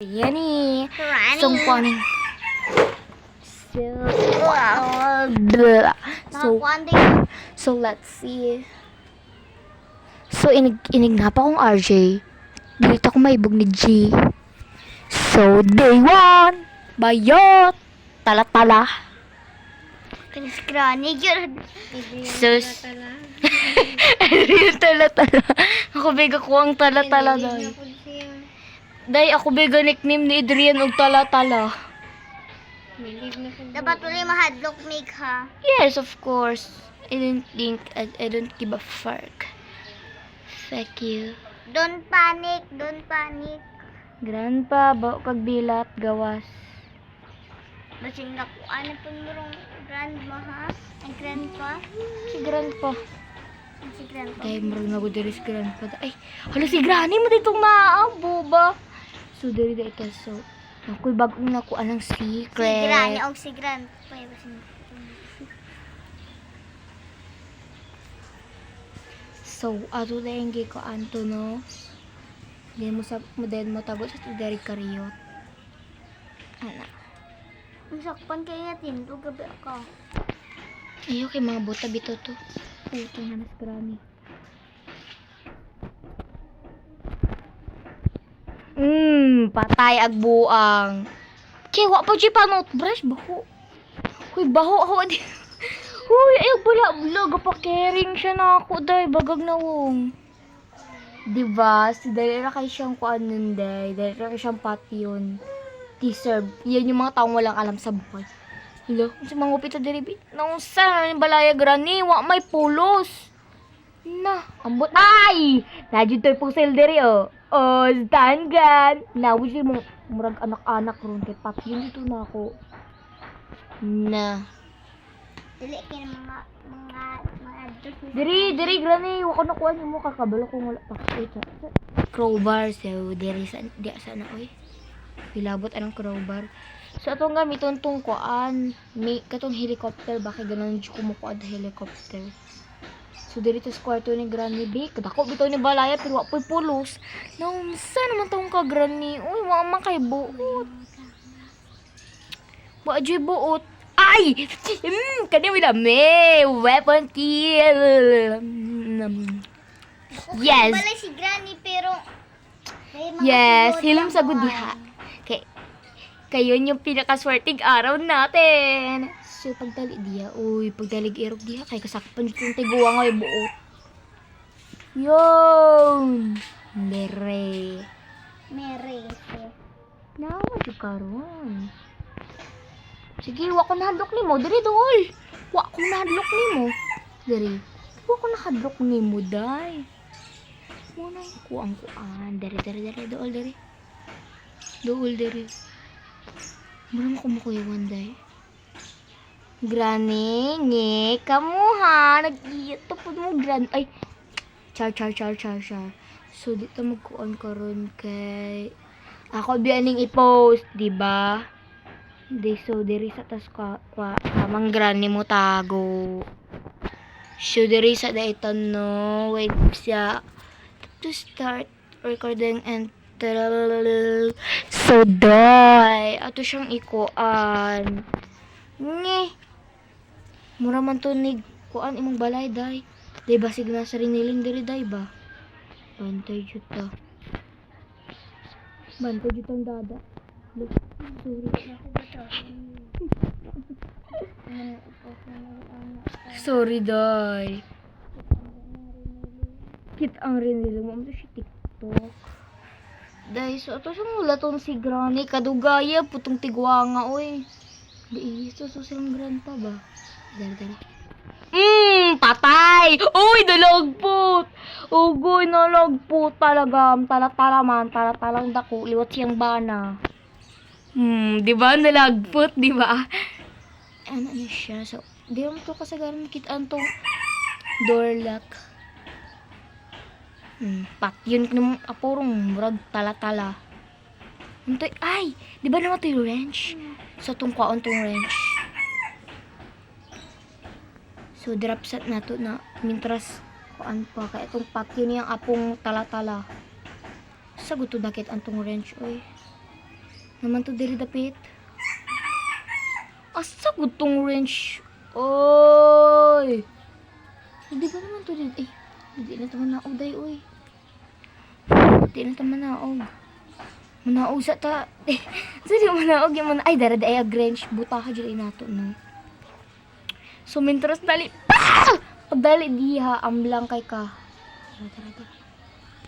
Yan eh. Running. So, kuaning. So, let's see. So, inig nga pa akong RJ. Dito ako maibog ni G. So, day 1. Bayot. Tala-tala. Chris Granny, yun. Sus. Yung tala-tala. Ako bega ko ang tala-tala daw. Day, ako bega nickname ni Adrian og tala-tala. Dapat ulit mahadlok make ha. Yes, of course. I don't give a fuck. Fuck you. Don't panic, don't panic. Grandpa, bao kag bilat, gawas. Basing na ko, ano po murong grandma ha? Ang grandpa? Si grandpa. Si grandpa. Day, murag na ko diri si grandpa. Ay, hala si granny mo ditong maabo ba? So, diri da ito. So, ako'y bagong nakuha ng secret. Si Granny o si grandpa. So, ato na yung ko anto, no? Hindi mo sa model mo tagot sa tudari kariyot. Ana. Masakpan kayo natin. Ito gabi ako. Ayaw kay mga buta bito to. Puto na nas granny. Patay agbuang. Kewa pa dyan pa toothbrush, baho. Huy, baho ako di. Huy, ayaw bala, pa caring siya na ako, day, bagag na wong. Diba? Si Dalira kay siyang kuan nun, day. Dalira kay siyang pati yun. Deserve. Yan yung mga taong walang alam sa buhay. Hello? Sa mga upita diribi. Naunsa, balaya grani, wa may pulos. Na, ambot. Ay! Nadyo to'y pusel diri, oh. Oh, standgan. Nawis yung murag anak-anak ron kay Papi. Yun dito na ako. Na. Dili kayo mga Diri, grani. Wako na kuha niyo mo. Kakabalo kung wala pa. Crowbar. So, diri sa na, oy. Pilabot anong crowbar. So, atong gamiton tong kuan. May katong helicopter. Bakit ganun yung kumukuha na helicopter. So, dito sa kwarto ni Granny B. Kadako bitaw ni balaya pero wapoy pulos. Naunsa naman tong ka Granny. Uy, wa man kay buot. Wa joy buot. Ay! Kani wala me. Weapon kill. Yes. Balay si Granny pero Yes, hilom sa gudiha. Kayo yung pinakaswertig araw natin. So, pagdali diya, pagdalig irog diya, kay kasakpan yung tiguwa nga yung buot. Yun! Mere. Nawa yung karon. Sige, wako nahadlok ni mo. Diri, dool. Wako nahadlok ni mo. Diri. Wako nahadlok ni mo, day. Muna yung kuang-kuan. Diri, dool, diri. Dool, diri. Muna mo kumukuyawan, day. Granny, nge, kamu ha, nag-iyot to po mo, Gran. Ay, char. So, dito magkuon karon kay, ako biyaning i-post, diba? So, diri sa tas kamang Granny mo tago. So, diri sa daiton, no, wait siya, to start recording and so, day, ato siyang ikuan. Nge, mura man to nig kuan imong balay day. Day basig na sa riniling diri day ba? Bantay jud ta. Bantay jud ang dada. Look, sorry day. Kit ang riniling mo to si TikTok. Day so ato sa mulaton si Granny kadugaya putong tigwa nga oy. Di iso so silang grandpa ba? Dali. Patay! Uy, nalagpot! Ugoy, nalagpot talaga. Talatalang dako. Liwat siyang bana. Di ba? Nalagpot, di ba? Ano niya siya? So, di mo to kasagaran kitaan tong door lock. Pat, yun nung apurong murag tala-tala. Ay! Di ba naman ito yung wrench? So, tong kwaon tong wrench. So, drapsat na to na mintras kuan pa. Kaya itong patio niyang apong tala-tala. Sa guto dakit antong wrench, oy. Naman to diri dapit. Asa gud tong wrench? Oy. Hindi ba naman to dito? Hindi na to manaog day, oy. Hindi na to manaog. Manaog sa ta. Sali manaog yung ay dara day ag wrench. Buta ka dyan nato, no? So, mintros dali. Ah! Pagdali diha, amblang kay ka. Tara.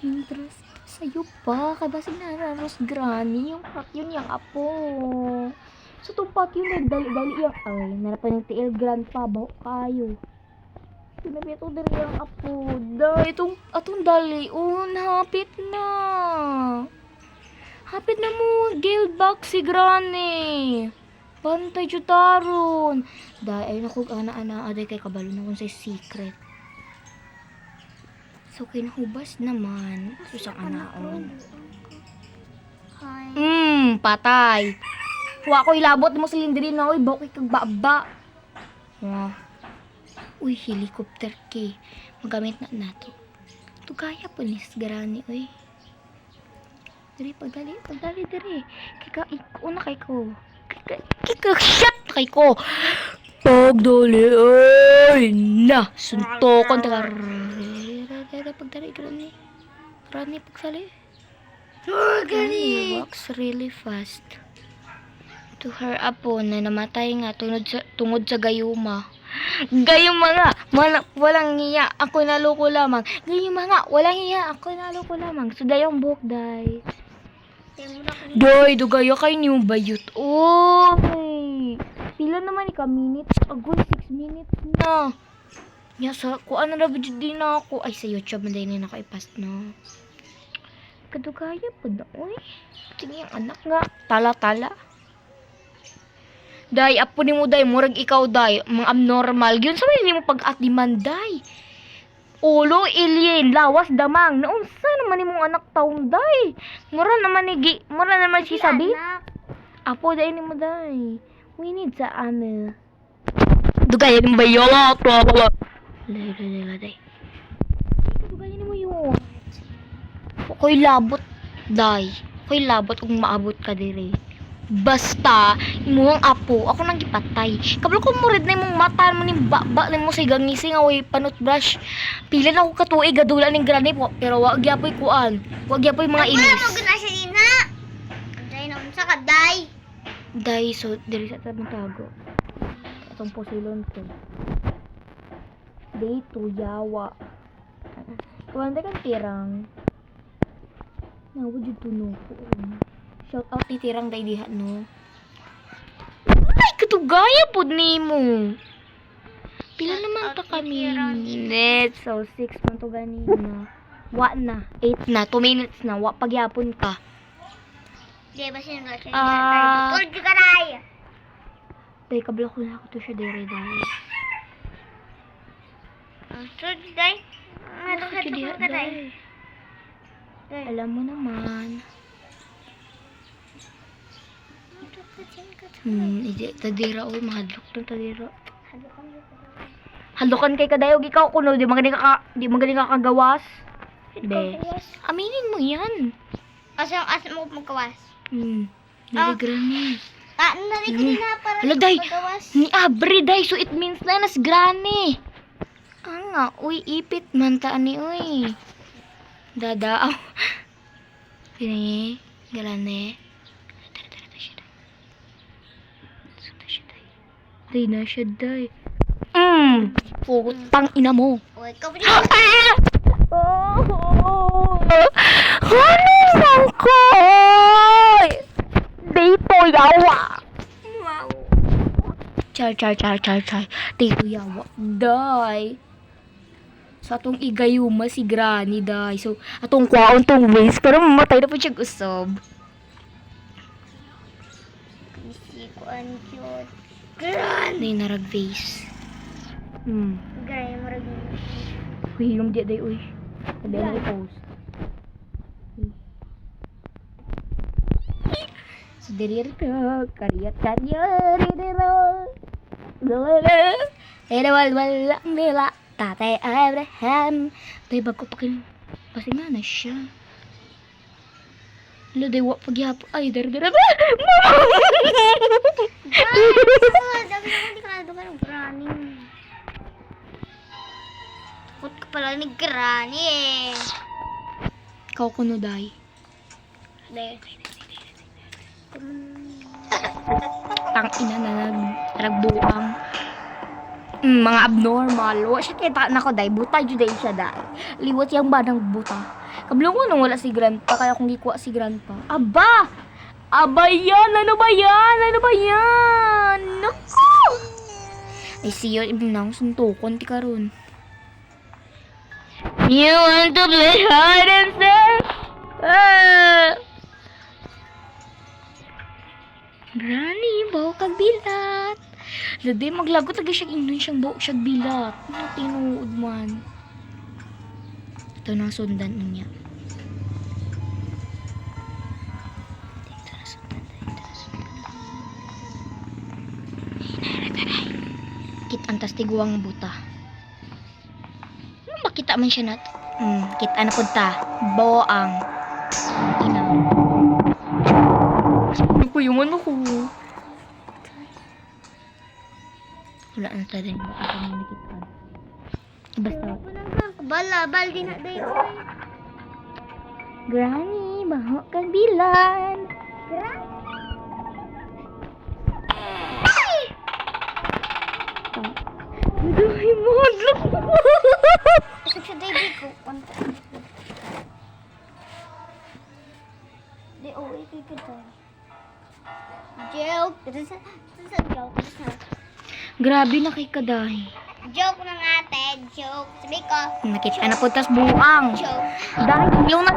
Mintros. Sa'yo pa. Kay basig na raros granny. Yung pat yun yung apo. So, itong pat yun, nagdali-dali yung ay. Narapan yung tiil grandpa. Baho kayo. Sinabi ito dali yung apo. Dahil atong dali. Hapit na. Hapit na mo. Gale back si granny. Bantay jutaron. Dahil ay nakog ana-ana. Aday kay kabalo na kung sa secret. So, kinahubas naman. Susang anaon. Hi. Patay. Huwag ko ilabot mo sa lindiri na. Uy, bako kay kagbaba. Uy, helicopter ki. Magamit na nato. Tugaya po ni Sgarani, uy. Diri, pagdali, diri. Una kay ko. Shut kay ko. Pagdali, ay, na. Suntokon, pagdali, Granny. Granny, pagsali. Granny walks really fast. To her apo na namatay nga tungod sa gayuma. Gayuma nga, walang hiya, ako naloko lamang. Gayuma nga, walang hiya, ako naloko lamang. So, dayong buhok, day. Day, dugaya kayo niyo bayot. Oy! Pila naman ka minutes? Agoy, 6 minutes na. Sa kuan na video din ako. Ay, sa YouTube, manday na ako ipas, no? Kadugaya po na, oy. Sige, yung anak nga. Tala-tala. Day, apo ni mo, day. Murag ikaw, day. Mga abnormal. Yun, sa may mo pag-atiman, day. Ulo, alien, lawas, damang. Naunsa naman ni mong anak taong, day. Mura naman si sabi. Apo, day ni mo, day. We need sa ano. Dugaya ni mo ba yun? Day. Dugaya ni mo yun. Ako'y labot, day. Ako'y labot kung maabot ka dire. Basta, imuhang apo, ako nang gipatay. Kabalo ko mo red na imong mata mo ni baba ni mo sa gangisi nga way panot brush. Pila na ako katuig gadula ning granny po, pero wag gyapoy kuan. Wag gyapoy mga ilis. Ano mo gina siya ina? Day na unsa ka day? Day so diri sa tabang tago. Atong posilon ko. Day to yawa. Kuan kan tirang. Na wud jud tuno ko. Shout out ni tirang day diha, no? Ay, katugaya po ni mo. Pila naman ta kami minutes. So, 6 man to ganina. Wa na. 8 na. 2 minutes na. Wa pagyapon ka. Di ba sinula siya niya? Tulad ka day! Day, kabla ko na ako to siya dire, day. Tulad day? Ano Bakit ka yun diha, ka day? day? Alam mo naman. Hindi. Tadira, oy. Mahadlok ng tadira. Hadlokan kay kadayog ikaw kuno. Di magaling ka kagawas. Be. Aminin mo yan. Asa mo magkawas? Dili granny. Nari ko din na para Hala, day. magawas. Ni abri, day. So, it means na nas granny. Nga, uy, ipit man ta ani, uy. Dadaaw. Pini, galane. Tara, siya, day. Sunta siya, day. Day na siya, day. Putang ina mo. Uy, ikaw pa Ano lang ko? Dito yawa. Wow. Char. Dito yawa. Day. Sa atong igayuma si granny, day. So, atong kwaon tong waste. Pero mamatay na po siya usab. Isi ko ang cute. Day narag face. Gray mo rin. Uy, yung di day, uy. Sabi ang i-post. So, dirir ka. Karyat, dirir. Wala nila. Tatay Abraham. Day, bago pa kin. Kasi nga na siya. Hala, day, wa pagyapon. Ay, dara. Guys, dami na hindi ka na doon ng granny. Takot ka pala ni granny eh. Ikaw kuno, day. There. Tang ina na nagbuang. Mga abnormal. Wa siya kita na ko, day. Buta jud day siya, day. Liwat yang badang buta. Kablungo nung wala si grandpa, kaya kung gikuha si grandpa. Aba! Aba yan! Ano ba yan? Ano ba yan? Naku! Ay, siyo, ibang suntukon ti karon. You want to play hide and seek? Granny, bawa kag bilat. Lade, maglagot lagi siya inon siyang bawa siyang bilat. Ano tinuod man. Ito na sundan niya. Kit antas tiguang buta. Ano makita man siya nat? Kita na punta. Boang. Ina. Ano ko yung ano ko? Wala na tayo din. Baka kami nakita. Basta. Bala, baldi na dayo. Granny, baho kang bilan. Granny. Ay, modlok mo. Kasi sa baby ko, Di, ito kita. Joke. Ito sa joke. Grabe na kay Kaday. Joke ng ate. Joke. Sabi ko. Nakita na po tas buang. Joke. Dahil yung na